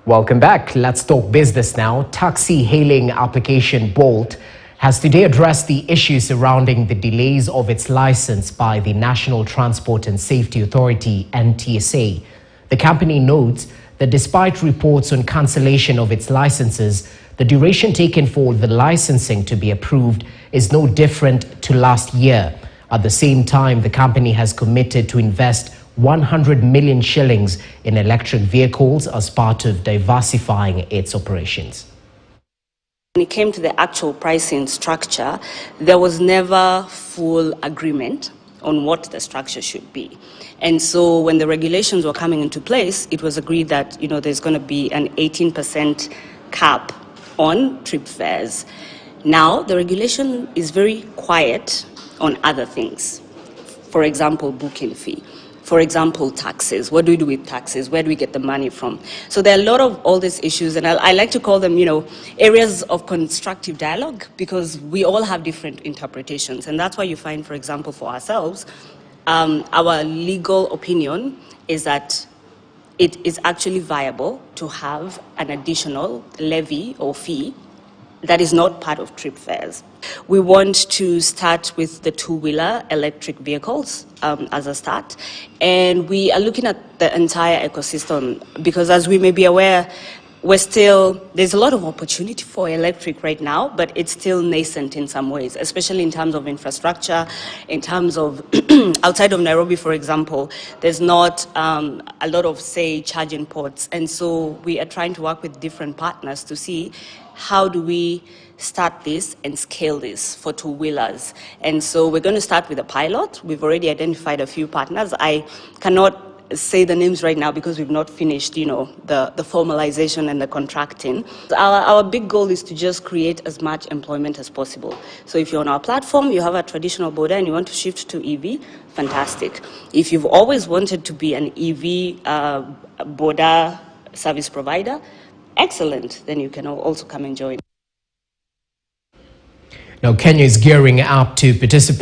Welcome back. Let's talk business now. Taxi hailing application Bolt has today addressed the issues surrounding the delays of its license by the National Transport and Safety Authority, NTSA. The company notes that despite reports on cancellation of its licenses, the duration taken for the licensing to be approved is no different to last year. At the same time, the company has committed to invest 100 million shillings in electric vehicles as part of diversifying its operations. When it came to the actual pricing structure, there was never full agreement on what the structure should be. And so when the regulations were coming into place, it was agreed that, there's going to be an 18% cap on trip fares. Now, the regulation is very quiet on other things. For example, booking fee. For example, taxes. What do we do with taxes? Where do we get the money from? So there are a lot of all these issues, and I like to call them, areas of constructive dialogue, because we all have different interpretations. And that's why you find, for example, for ourselves, our legal opinion is that it is actually viable to have an additional levy or fee that is not part of trip fares. We want to start with the two-wheeler electric vehicles as a start, and we are looking at the entire ecosystem because, as we may be aware, there's a lot of opportunity for electric right now, but it's still nascent in some ways, especially in terms of infrastructure, in terms of outside of Nairobi, for example, there's not a lot of, say, charging ports. And so we are trying to work with different partners to see how do we start this and scale this for two-wheelers. And so we're going to start with a pilot. We've already identified a few partners. I cannot say the names right now because we've not finished, the formalization and the contracting. Our big goal is to just create as much employment as possible. So if you're on our platform, you have a traditional border and you want to shift to EV, fantastic. If you've always wanted to be an EV border service provider, excellent. Then you can also come and join. Now, Kenya is gearing up to participate